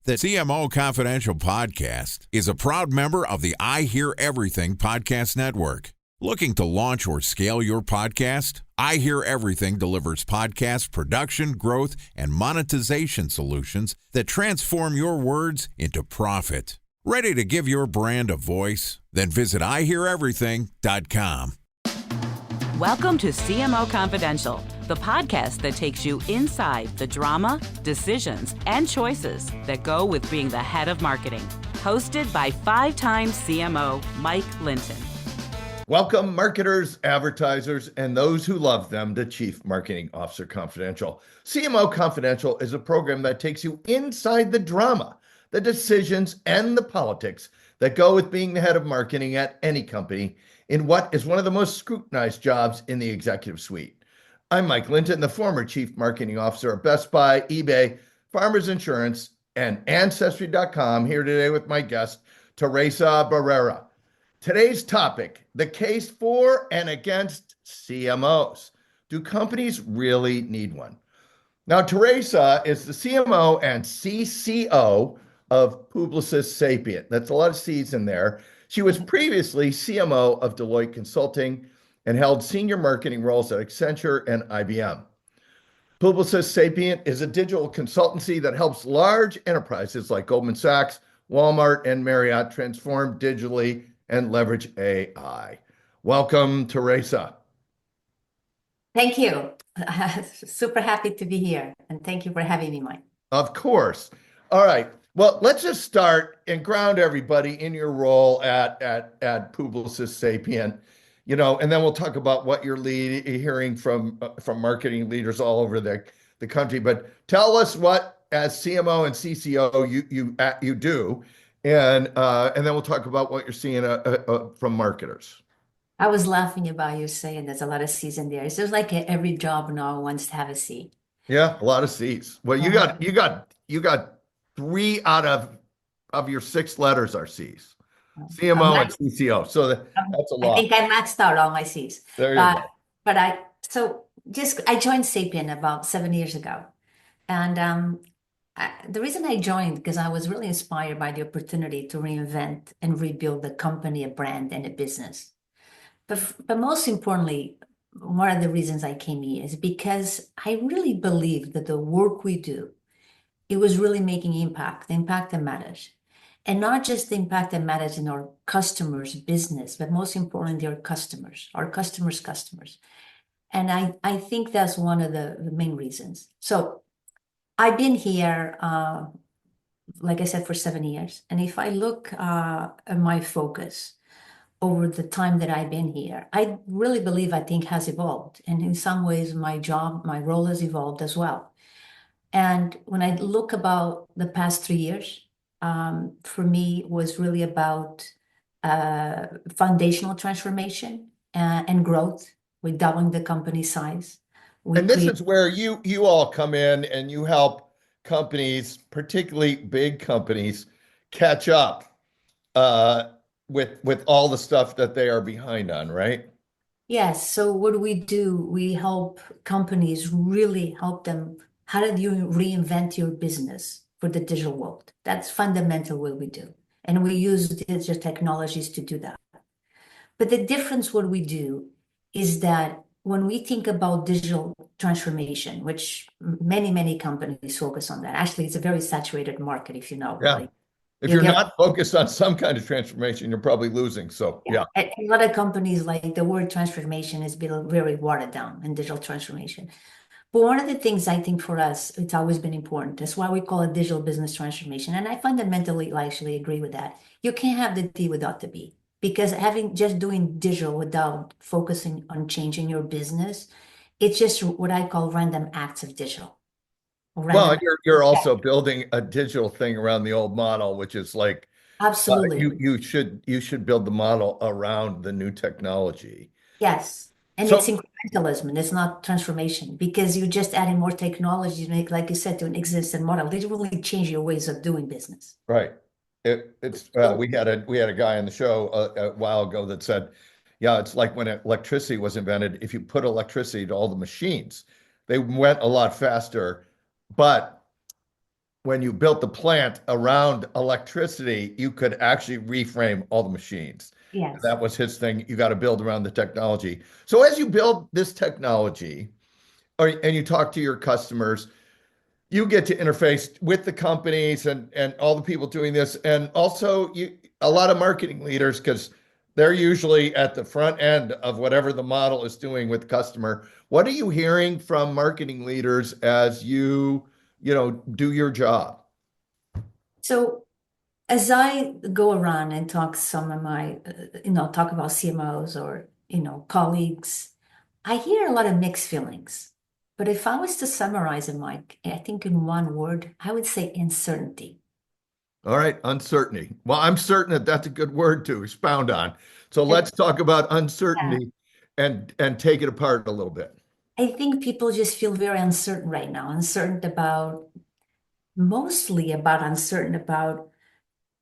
The CMO Confidential podcast is a proud member of the I Hear Everything podcast network. Looking to launch or scale your podcast? I Hear Everything delivers podcast production, growth, and monetization solutions that transform your words into profit. Ready to give your brand a voice? Then visit iheareverything.com. Welcome to CMO Confidential, the podcast that takes you inside the drama, decisions, and choices that go with being the head of marketing. Hosted by five-time CMO Mike Linton. Welcome, marketers, advertisers, and those who love them to Chief Marketing Officer Confidential. CMO Confidential is a program that takes you inside the drama, the decisions, and the politics that go with being the head of marketing at any company in what is one of the most scrutinized jobs in the executive suite. I'm Mike Linton, the former Chief Marketing Officer of Best Buy, eBay, Farmers Insurance, and Ancestry.com, here today with my guest, Teresa Barreira. Today's topic, the case for and against CMOs. Do companies really need one? Now, Teresa is the CMO and CCO of Publicis Sapient. That's a lot of C's in there. She was previously CMO of Deloitte Consulting and held senior marketing roles at Accenture and IBM. Publicis Sapient is a digital consultancy that helps large enterprises like Goldman Sachs, Walmart, and Marriott transform digitally and leverage AI. Welcome, Teresa. Thank you. Super happy to be here. And thank you for having me, Mike. Of course. All right. Well, let's just start and ground everybody in your role at Publicis Sapient, and then we'll talk about what you're hearing from marketing leaders all over the country. But tell us what, as CMO and CCO, you do, and then we'll talk about what you're seeing from marketers. I was laughing about you saying there's a lot of C's in there. It's just like every job now wants to have a C. Yeah, a lot of C's. Well, you got 3 out of your 6 letters are C's. CMO and CCO. So that's a lot. I think I maxed out all my C's. There you go. But I joined Sapient about 7 years ago. And the reason I joined, because I was really inspired by the opportunity to reinvent and rebuild the company, a brand, and a business. But most importantly, one of the reasons I came here is because I really believe that the work we do, it was really making impact, the impact that matters. And not just the impact that matters in our customers' business, but most importantly, our customers' customers. And I think that's one of the main reasons. So I've been here, like I said, for 7 years. And if I look at my focus over the time that I've been here, I really believe, I think, has evolved. And in some ways, my role has evolved as well. And when I look about the past 3 years, for me, was really about foundational transformation and growth. We're doubling the company size. And this is where you all come in and you help companies, particularly big companies, catch up with all the stuff that they are behind on, right? Yes. So what do? We help companies, really help them. How do you reinvent your business for the digital world? That's fundamental what we do. And we use digital technologies to do that. But the difference what we do is that when we think about digital transformation, which many companies focus on that. Actually, it's a very saturated market, if you know. Yeah. Like, if you're not focused on some kind of transformation, you're probably losing. So, yeah. A lot of companies, like the word transformation has been very watered down in digital transformation. But one of the things I think for us, it's always been important. That's why we call it digital business transformation. And I fundamentally actually agree with that. You can't have the D without the B, because just doing digital without focusing on changing your business, it's just what I call random acts of digital. Well, you're also building a digital thing around the old model, which is like, absolutely, you should build the model around the new technology. Yes. And it's incrementalism, and it's not transformation, because you're just adding more technology to make, like you said, to an existing model. They really change your ways of doing business. Right. We had a guy on the show a while ago that said, yeah, it's like when electricity was invented. If you put electricity to all the machines, they went a lot faster, but when you built the plant around electricity, you could actually reframe all the machines. Yes. That was his thing. You got to build around the technology. So as you build this technology, and you talk to your customers, you get to interface with the companies and all the people doing this, and also a lot of marketing leaders because they're usually at the front end of whatever the model is doing with customer. What are you hearing from marketing leaders as do your job? So as I go around and talk to some of my, talk about CMOs or, colleagues, I hear a lot of mixed feelings. But if I was to summarize it, Mike, I think in one word, I would say uncertainty. All right, uncertainty. Well, I'm certain that that's a good word to expound on. So And let's talk about yeah, uncertainty and take it apart a little bit. I think people just feel very uncertain right now, uncertain about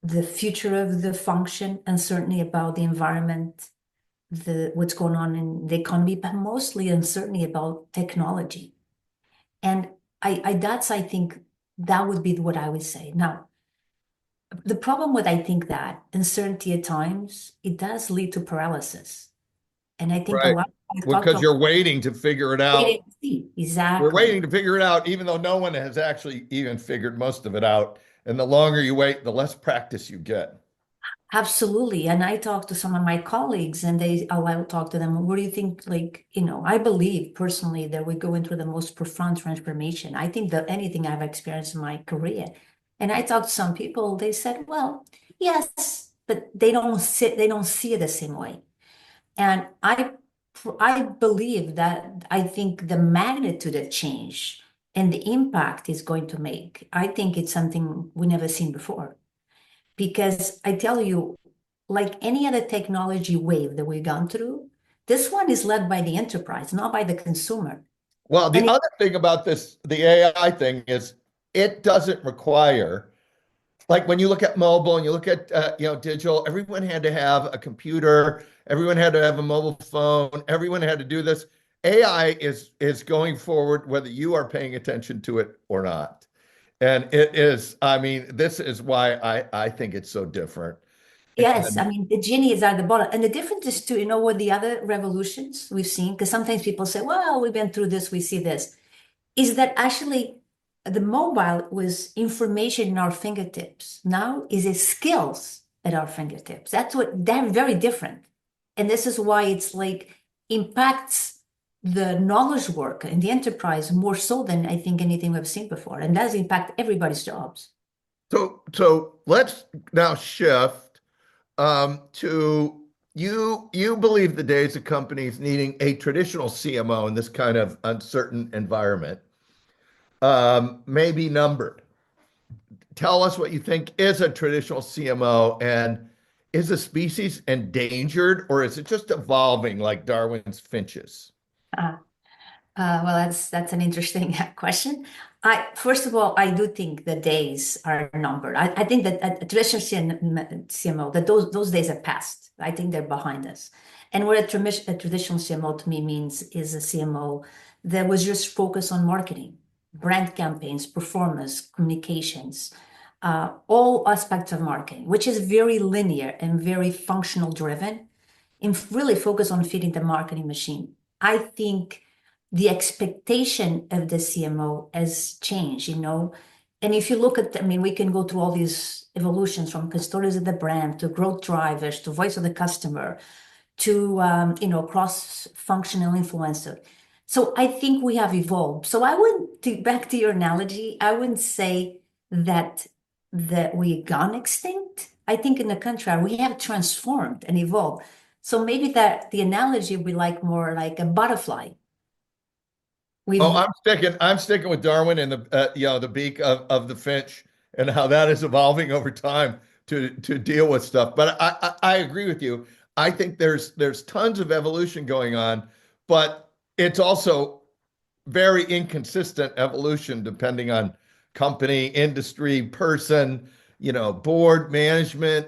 the future of the function, uncertainty about the environment, what's going on in the economy, but mostly uncertainty about technology. And I think that would be what I would say. Now, the problem with I think that uncertainty at times, it does lead to paralysis. And I think a Right. lot, I've talked Because to you're waiting to figure it out. waiting to see. You're Exactly. waiting to figure it out, even though no one has actually even figured most of it out. And the longer you wait, the less practice you get. Absolutely. And I talk to some of my colleagues and I'll talk to them. What do you think? Like, I believe personally that we're going through the most profound transformation. I think that anything I've experienced in my career. And I talked to some people, they said, well, yes, but they don't see it the same way. And I believe that I think the magnitude of change and the impact is going to make, I think it's something we never seen before. Because I tell you, like any other technology wave that we've gone through, this one is led by the enterprise, not by the consumer. Well, the And other thing about this, the AI thing is it doesn't require, like when you look at mobile and you look at digital, everyone had to have a computer, everyone had to have a mobile phone, everyone had to do this. AI is going forward whether you are paying attention to it or not. And it is, I mean, this is why I think it's so different. yes, And I mean, the genie is at the bottom. And the difference is too, what the other revolutions we've seen, because sometimes people say, well, we've been through this, we see this, is that actually the mobile was information in our fingertips. Now is it skills at our fingertips. They're very different. And this is why it's like impacts the knowledge work in the enterprise more so than I think anything we've seen before. And does impact everybody's jobs. so let's now shift to you believe the days of companies needing a traditional CMO in this kind of uncertain environment may be numbered. Tell us what you think is a traditional CMO, and is a species endangered or is it just evolving like Darwin's finches? Uh, well, that's an interesting question. I First of all, I do think the days are numbered. I think that a traditional CMO, that those days are past. I think they're behind us. And what a traditional CMO to me means is a CMO that was just focused on marketing, brand campaigns, performance, communications, all aspects of marketing, which is very linear and very functional driven, and really focus on feeding the marketing machine. I think the expectation of the CMO has changed. And if you look at, I mean, we can go through all these evolutions from custodians of the brand to growth drivers to voice of the customer to, cross-functional influencer. So I think we have evolved. So I wouldn't, back to your analogy, I wouldn't say that we gone extinct. I think in the contrary, we have transformed and evolved. So maybe that the analogy would be like more like a butterfly. Oh, We've I'm sticking with Darwin and the beak of the finch and how that is evolving over time to deal with stuff. But I agree with you. I think there's tons of evolution going on, but it's also very inconsistent evolution depending on company, industry, person, board management.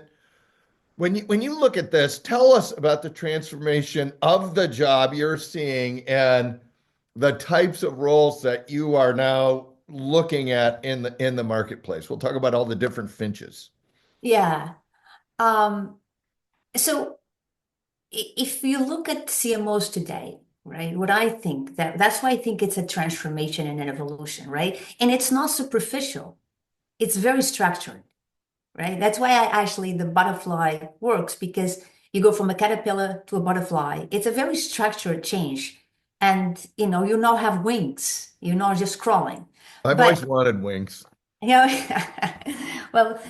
When you look at this, tell us about the transformation of the job you're seeing and the types of roles that you are now looking at in the marketplace? We'll talk about all the different finches. Yeah. So if you look at CMOs today, right, what I think that's why I think it's a transformation and an evolution, right? And it's not superficial. It's very structured, right? That's why the butterfly works, because you go from a caterpillar to a butterfly. It's a very structured change. And you now have wings. You're not just crawling. I've But always wanted wings. you know, well,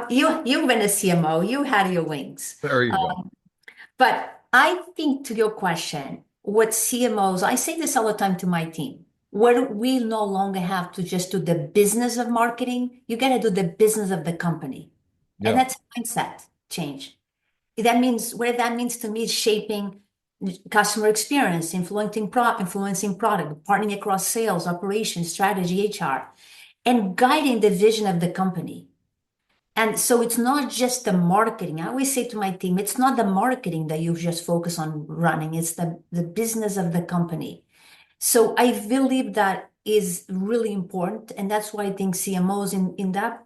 you've been a CMO, you had your wings. There you go. But I think, to your question, what CMOs, I say this all the time to my team, where we no longer have to just do the business of marketing, you got to do the business of the company. And Yeah. that's a mindset change. That means, what that means to me is shaping customer experience, influencing product, partnering across sales, operations, strategy, HR, and guiding the vision of the company. And so it's not just the marketing. I always say to my team, it's not the marketing that you just focus on running, it's the business of the company. So I believe that is really important. And that's why I think CMOs in that,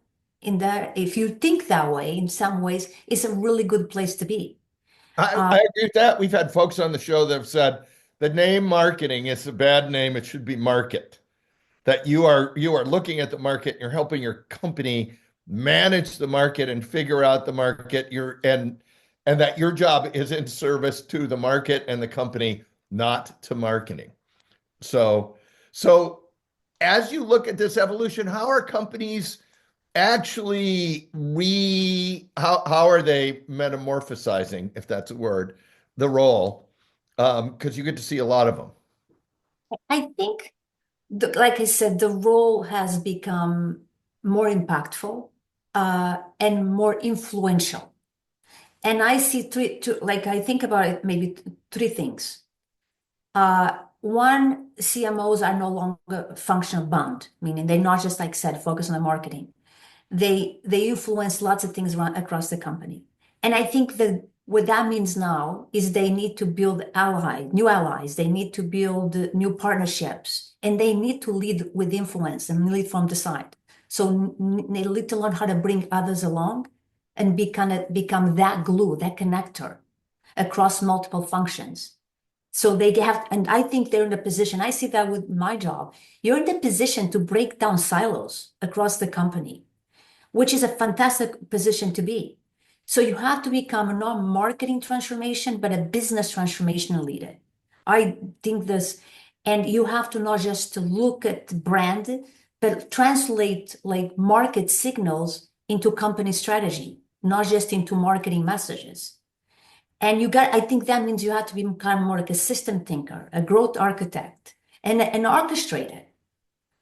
if you think that way, in some ways, it's a really good place to be. I agree with that. We've had folks on the show that have said the name marketing is a bad name. It should be market. That you are looking at the market, you're helping your company manage the market and figure out the market. And that your job is in service to the market and the company, not to marketing. So as you look at this evolution, how are companies actually how are they metamorphosizing, if that's a word, the role? Because you get to see a lot of them. I think, like I said, the role has become more impactful and more influential. And I see like I think about it, maybe three things. One, CMOs are no longer functional bound, meaning they're not just, like I said, focus on the marketing. They influence lots of things around across the company. And I think that what that means now is they need to build new allies, they need to build new partnerships, and they need to lead with influence and lead from the side. So they need to learn how to bring others along and become that glue, that connector across multiple functions. So they have, and I think they're in a position, I see that with my job, you're in the position to break down silos across the company, which is a fantastic position to be. So you have to become not marketing transformation, but a business transformation leader. I think this, and you have to not just to look at brand, but translate like market signals into company strategy, not just into marketing messages. And I think that means you have to become more like a system thinker, a growth architect, and an orchestrator.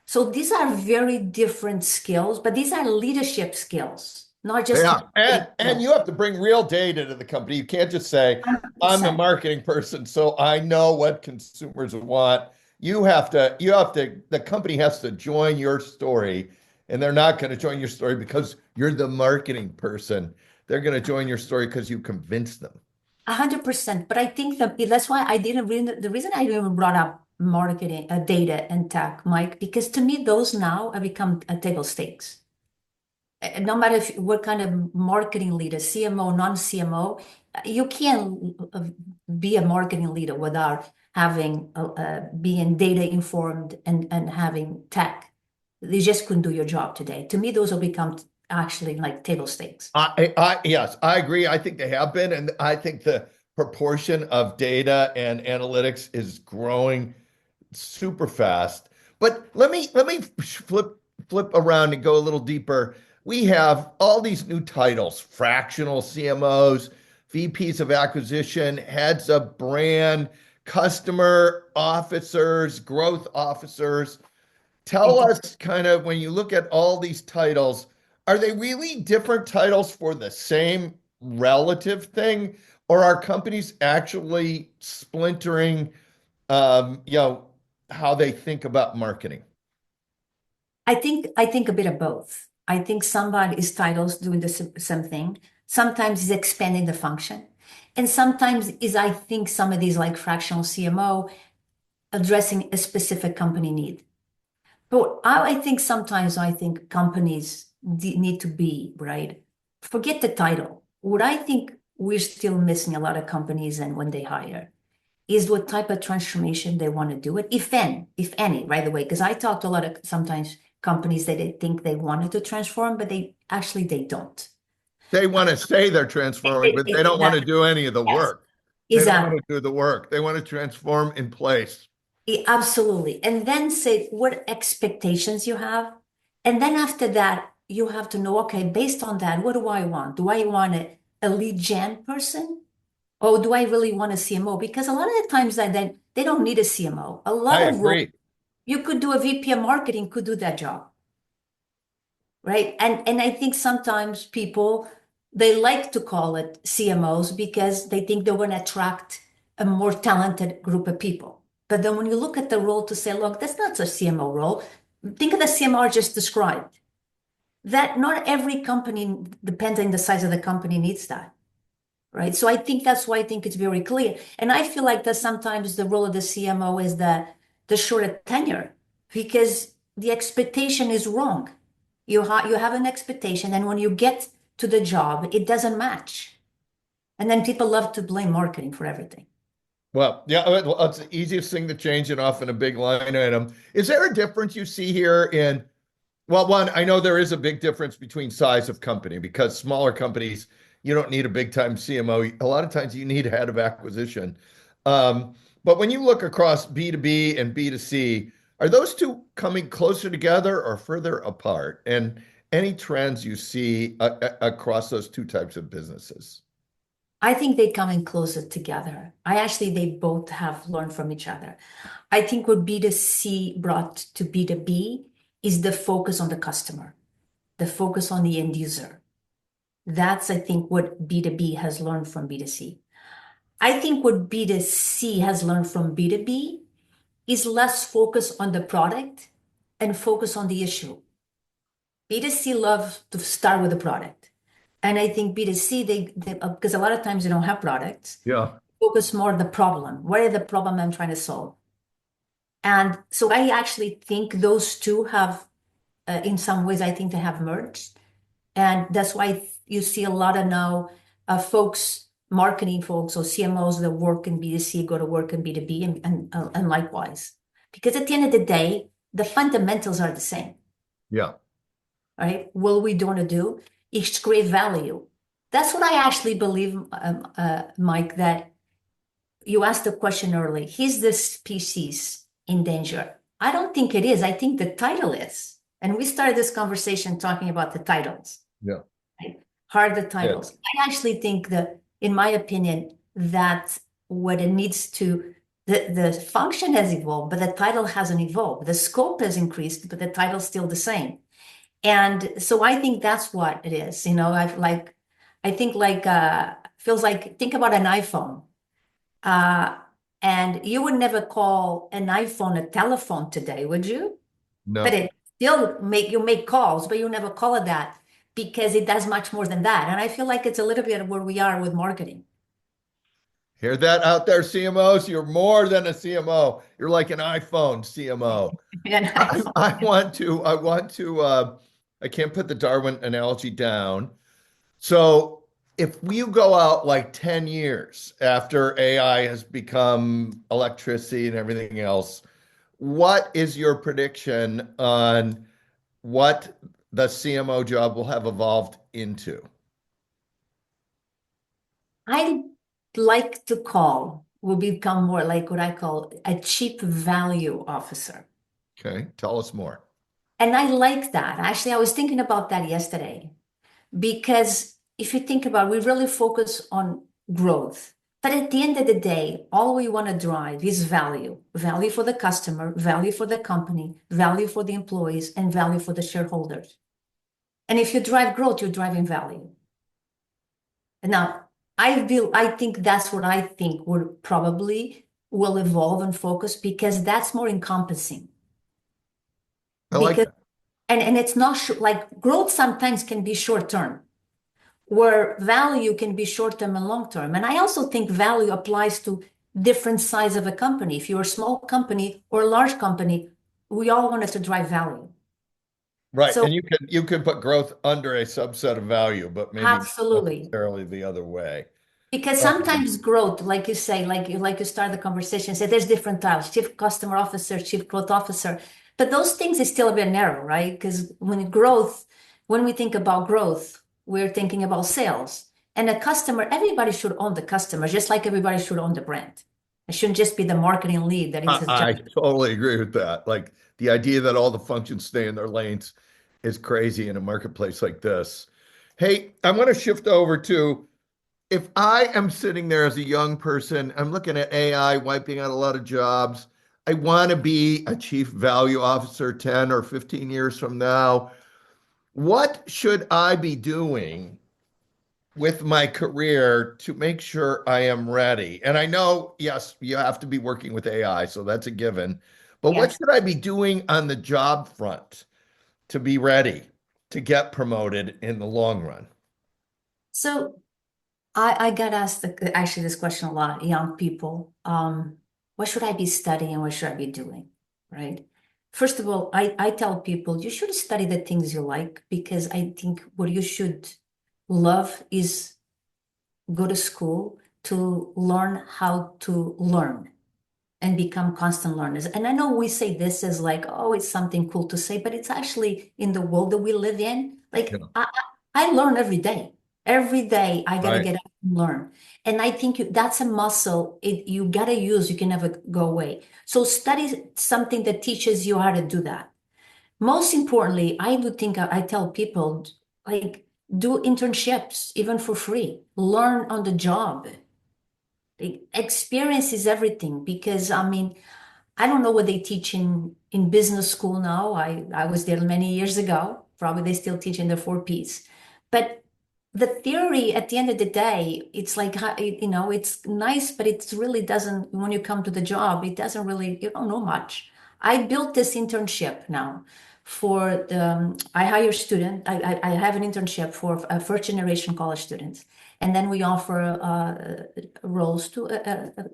So these are very different skills, but these are leadership skills, not just. Yeah, and you have to bring real data to the company. You can't just say, I'm the 100%. marketing person, so I know what consumers want. The company has to join your story, and they're not going to join your story because you're the marketing person. They're going to join your story because you convinced them. 100%. But I think that's why the reason I didn't even brought up marketing, data and tech, Mike, because to me, those now have become table stakes. No matter what kind of marketing leader, CMO, non-CMO, you can't be a marketing leader without having being data informed and having tech. You just couldn't do your job today. To me, those have become actually like table stakes. Yes, I agree. I think they have been, and I think the proportion of data and analytics is growing super fast. But let me flip around and go a little deeper. We have all these new titles: fractional CMOs, VPs of acquisition, heads of brand, customer officers, growth officers. Tell us kind of, when you look at all these titles, are they really different titles for the same relative thing, or are companies actually splintering, how they think about marketing? I think a bit of both. I think somebody's titles doing the same thing. Sometimes is expanding the function, and sometimes is, I think, some of these like fractional CMO addressing a specific company need. But I think sometimes I think companies need to be, right? Forget the title. What I think we're still missing a lot of companies and when they hire is what type of transformation they want to do it, if any, right away. Because I talk to a lot of sometimes companies that they think they wanted to transform, but they don't. They want to say they're transforming, but they don't want to do any of the Yes, work. They don't want exactly. to do the work. They want to transform in place. Absolutely. And then say what expectations you have. And then after that, you have to know, okay, based on that, what do I want? Do I want a lead gen person? Or do I really want a CMO? Because a lot of the times that they don't need a CMO. A I lot of roles, agree. you could do a VP of marketing could do that job, right? And I think sometimes people they like to call it CMOs because they think they're going to attract a more talented group of people. But then when you look at the role to say, look, that's not a CMO role. Think of the CMO I just described. That not every company, depending on the size of the company, needs that. Right. So I think that's why I think it's very clear. And I feel like that sometimes the role of the CMO is the shorter tenure because the expectation is wrong. You have an expectation, and when you get to the job, it doesn't match. And then people love to blame marketing for everything. Well, yeah, it's the easiest thing to change it off in a big line item. Is there a difference you see here in, well, one, I know there is a big difference between size of company because smaller companies, you don't need a big time CMO. A lot of times you need a head of acquisition. But when you look across B2B and B2C, are those two coming closer together or further apart? And any trends you see across those two types of businesses? I think they come in closer together. They both have learned from each other. I think what B2C brought to B2B is the focus on the customer, the focus on the end user. That's, I think, what B2B has learned from B2C. I think what B2C has learned from B2B is less focus on the product and focus on the issue. B2C loves to start with the product. And I think B2C, because a lot of times they don't have products, Yeah. focus more on the problem. What is the problem I'm trying to solve? And so I actually think those two have, in some ways, I think they have merged. And that's why you see a lot of now folks, marketing folks or CMOs that work in B2C go to work in B2B and likewise. Because at the end of the day, the fundamentals are the same, Yeah. right? What we want to do is create value. That's what I actually believe, Mike, that you asked the question early. Is the species in danger? I don't think it is. I think the title is. And we started this conversation talking about the titles. Yeah. Right? Hard the Yeah. titles. I actually think that, in my opinion, that what it needs to, the function has evolved, but the title hasn't evolved. The scope has increased, but the title's still the same. And so I think that's what it is. I think feels like, think about an iPhone. Uh, and you would never call an iPhone a telephone today, would you? But No. it still you make calls, but you never call it that because it does much more than that. And I feel like it's a little bit where we are with marketing. Hear that out there, CMOs? You're more than a CMO. You're like an iPhone CMO. And I can't put the Darwin analogy down. So if you go out like 10 years after AI has become electricity and everything else, what is your prediction on what the CMO job will have evolved into? I like to call will become more like what I call a chief value officer. Okay, tell us more. And I like that. Actually, I was thinking about that yesterday because if you think about it, we really focus on growth. But at the end of the day, all we want to drive is value. Value for the customer, value for the company, value for the employees, and value for the shareholders. And if you drive growth, you're driving value. Now, I think that's what I think would probably will evolve and focus because that's more encompassing. I like Because that. and it's not like growth sometimes can be short term, where value can be short term and long term. And I also think value applies to different size of a company. If you're a small company or a large company, we all want it to drive value. Right. So And you could put growth under a subset of value, but maybe not absolutely. necessarily the other way. Because Um, sometimes growth, like you say, like you start the conversation, say there's different titles, chief customer officer, chief growth officer. But those things is still a bit narrow, right? Because when we think about growth, we're thinking about sales. And a customer, everybody should own the customer, just like everybody should own the brand. It shouldn't just be the marketing lead that is his job. I totally agree with that. Like the idea that all the functions stay in their lanes is crazy in a marketplace like this. Hey, I'm going to shift over to if I am sitting there as a young person, I'm looking at AI wiping out a lot of jobs. I want to be a chief value officer 10 or 15 years from now. What should I be doing with my career to make sure I am ready? And I know, yes, you have to be working with AI, so that's a given. But what Yes. should I be doing on the job front to be ready to get promoted in the long run? So I got asked actually this question a lot, young people. What should I be studying? What should I be doing? Right. First of all, I tell people you should study the things you like because I think what you should love is go to school to learn how to learn and become constant learners. And I know we say this as like, oh, it's something cool to say, but it's actually in the world that we live in. Yeah. Like I learn every day. Every day I gotta Right. get up and learn. And I think that's a muscle you gotta use. You can never go away. So study something that teaches you how to do that. Most importantly, I would think I tell people like do internships even for free. Learn on the job. Experience is everything because I mean, I don't know what they teach in business school now. I was there many years ago. Probably they still teach in the four P's. But the theory at the end of the day, it's like, it's nice, but it really doesn't, when you come to the job, it doesn't really, you don't know much. I built this internship now for I hire student. I have an internship for first generation college students. And then we offer roles to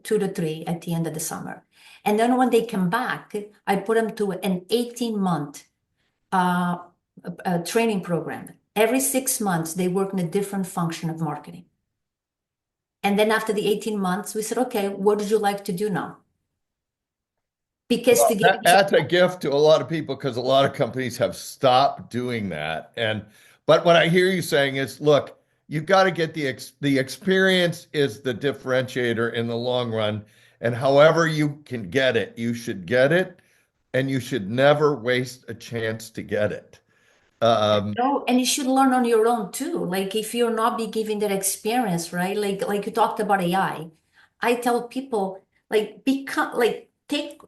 2 to 3 at the end of the summer. And then when they come back, I put them to an 18-month training program. Every 6 months, they work in a different function of marketing. And then after the 18 months, we said, okay, what would you like to do now? Because Well, to get that's a gift to a lot of people because a lot of companies have stopped doing that. But what I hear you saying is, look, you've got to get the experience is the differentiator in the long run, and however you can get it, you should get it, and you should never waste a chance to get it. Um, no, and you should learn on your own too. Like if you're not be given that experience, right? Like you talked about AI. I tell people like become like take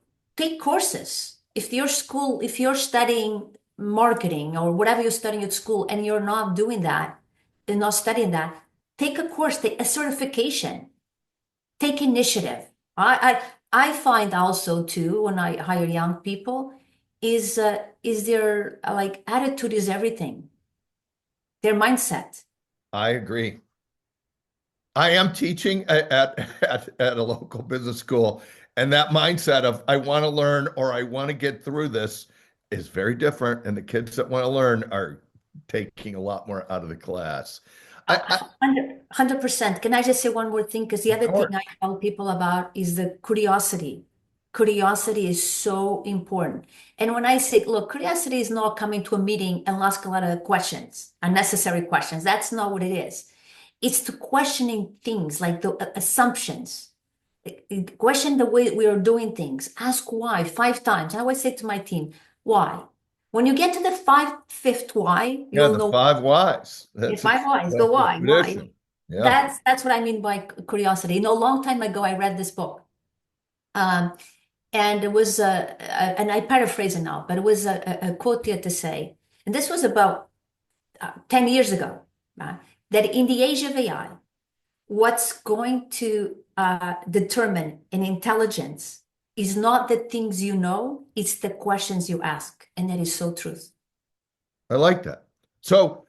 courses. If you're studying marketing or whatever you're studying at school and you're not doing that, and not studying that, take a course, take a certification, take initiative. I find also too when I hire young people is their like attitude is everything, their mindset. I agree. I am teaching at a local business school, and that mindset of I want to learn or I want to get through this is very different. And the kids that want to learn are taking a lot more out of the class. I 100%. Can I just say one more thing? Because the of other thing course, I tell people about is the curiosity. Curiosity is so important. And when I say, look, curiosity is not coming to a meeting and ask a lot of questions, unnecessary questions. That's not what it is. It's to questioning things like the assumptions. Question the way we are doing things. Ask why 5 times. I always say to my team, why? When you get to the fifth why, yeah, you'll the know five whys. if five whys, the That's a why, why. tradition. Yeah, That's what I mean by curiosity. You know, a long time ago, I read this book. Um, and it was and I paraphrase it now, but it was a quote here to say, and this was about 10 years ago, that in the age of AI, what's going to determine an intelligence is not the things you know, it's the questions you ask. And that is so true. I like that. So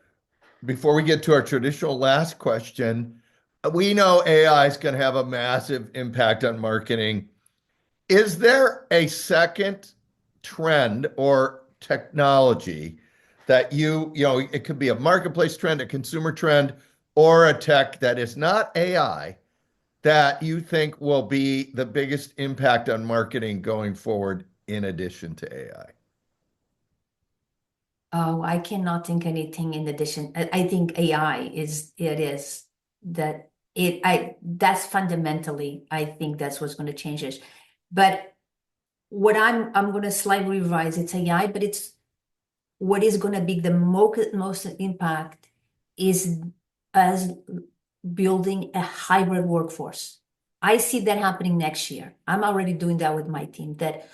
before we get to our traditional last question, we know AI is going to have a massive impact on marketing. Is there a second trend or technology that it could be a marketplace trend, a consumer trend, or a tech that is not AI that you think will be the biggest impact on marketing going forward in addition to AI? Oh, I cannot think anything in addition. I think AI is that that's fundamentally, I think that's what's going to change it. But what I'm going to slightly revise, it's AI, but it's what is going to be the most impact is us building a hybrid workforce. I see that happening next year. I'm already doing that with my team, that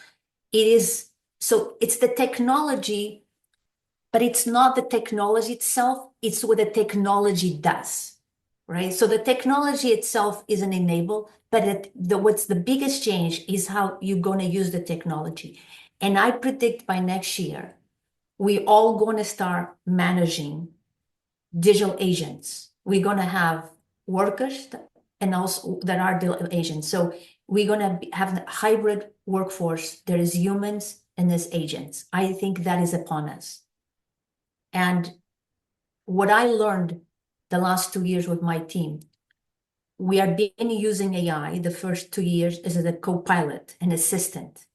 it's the technology, but it's not the technology itself, it's what the technology does, right? So the technology itself is an enable, but what's the biggest change is how you're going to use the technology. And I predict by next year, we all going to start managing digital agents. We're going to have workers and also that are digital agents. So we're going to have a hybrid workforce. There is humans and there's agents. I think that is upon us. And what I learned the last 2 years with my team, we are been using AI the first 2 years as a co-pilot and assistant.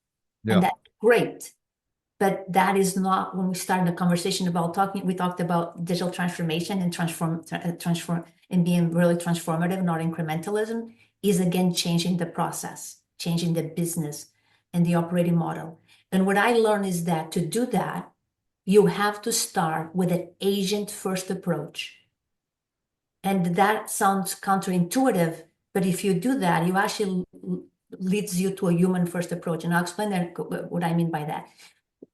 Yeah. And that's great. But that is not when we started the conversation about we talked about digital transformation and transform and being really transformative, not incrementalism, is again changing the process, changing the business and the operating model. And what I learned is that to do that, you have to start with an agent-first approach. And that sounds counterintuitive, but if you do that, you actually leads you to a human-first approach. And I'll explain what I mean by that.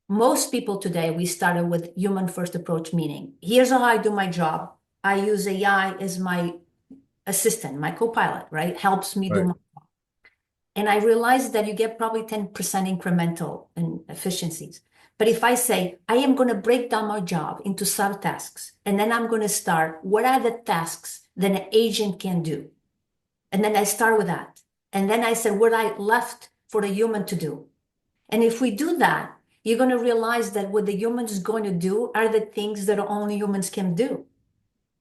Most people today, we started with human-first approach, meaning here's how I do my job. I use AI as my assistant, my co-pilot, right? Helps me do my job. And I realized that you get probably 10% incremental in efficiencies. But if I say, I am going to break down my job into subtasks, and then I'm going to start, what are the tasks that an agent can do? And then I start with that. And then I said, what I left for the human to do. And if we do that, you're going to realize that what the human is going to do are the things that only humans can do,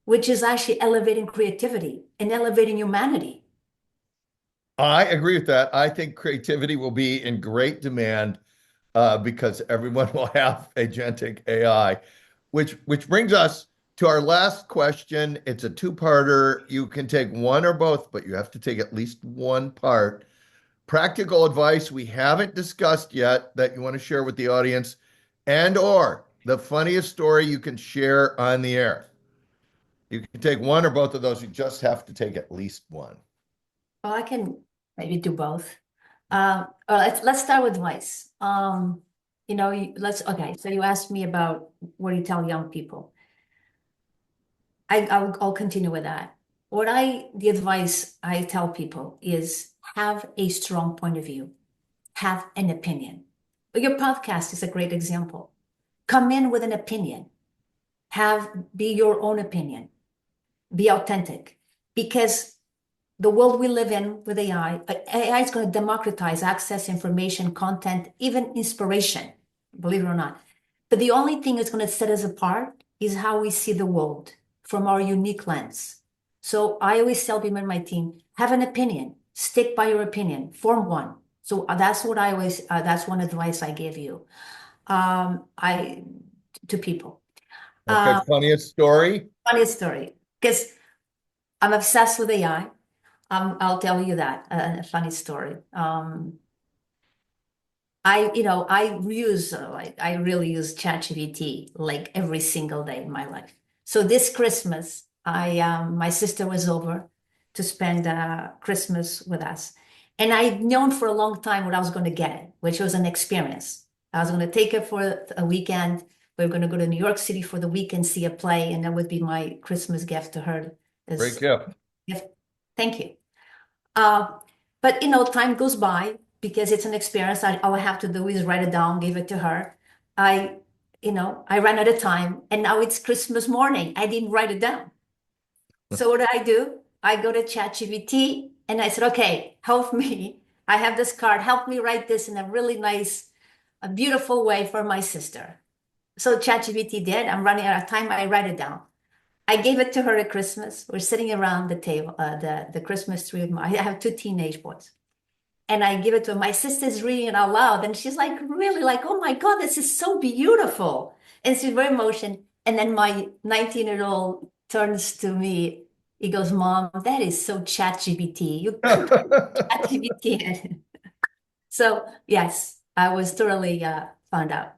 which is actually elevating creativity and elevating humanity. I agree with that. I think creativity will be in great demand because everyone will have agentic AI, which brings us to our last question. It's a two-parter. You can take one or both, but you have to take at least one part. Practical advice we haven't discussed yet that you want to share with the audience, and or the funniest story you can share on the air. You can take one or both of those. You just have to take at least one. Well, I can maybe do both. Let's start with advice. Okay. So you asked me about what do you tell young people. I'll continue with that. The advice I tell people is have a strong point of view, have an opinion. Your podcast is a great example. Come in with an opinion, be your own opinion, be authentic, because the world we live in with AI is going to democratize access, information, content, even inspiration, believe it or not. But the only thing that's going to set us apart is how we see the world from our unique lens. So I always tell people in my team, have an opinion, stick by your opinion, form one. So that's what that's one advice I give you, to people. Okay, funniest story? Funniest story, because I'm obsessed with AI. I'll tell you that, a funny story. I really use ChatGPT like every single day in my life. So this Christmas, my sister was over to spend Christmas with us. And I'd known for a long time what I was going to get, which was an experience. I was going to take her for a weekend. We were going to go to New York City for the weekend, see a play, and that would be my Christmas gift to her. Great gift. Thank you. But time goes by because it's an experience. All I have to do is write it down, give it to her. I ran out of time, and now it's Christmas morning. I didn't write it down. So what do? I go to ChatGPT and I said, okay, help me. I have this card. Help me write this in a really nice a beautiful way for my sister. So ChatGPT did. I'm running out of time. I write it down. I gave it to her at Christmas. We're sitting around the table, the Christmas tree. I have two teenage boys. And I give it to her. My sister's reading it out loud. And she's like, really like, oh my God, this is so beautiful. And she's very emotional. And then my 19-year-old turns to me. He goes, Mom, that is so ChatGPT. You could put ChatGPT. So yes, I was thoroughly found out.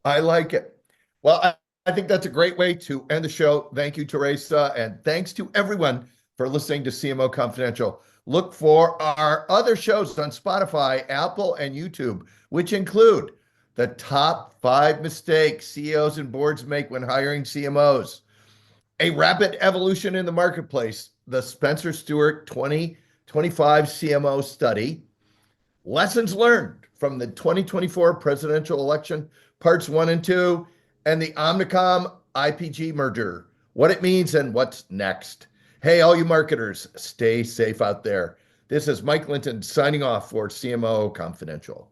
I like it. Well, I think that's a great way to end the show. Thank you, Teresa. And thanks to everyone for listening to CMO Confidential. Look for our other shows on Spotify, Apple, and YouTube, which include the top 5 mistakes CEOs and boards make when hiring CMOs, a rapid evolution in the marketplace, the Spencer Stuart 2025 CMO study, lessons learned from the 2024 presidential election, parts 1 and 2, and the Omnicom IPG merger, what it means and what's next. Hey, all you marketers, stay safe out there. This is Mike Linton signing off for CMO Confidential.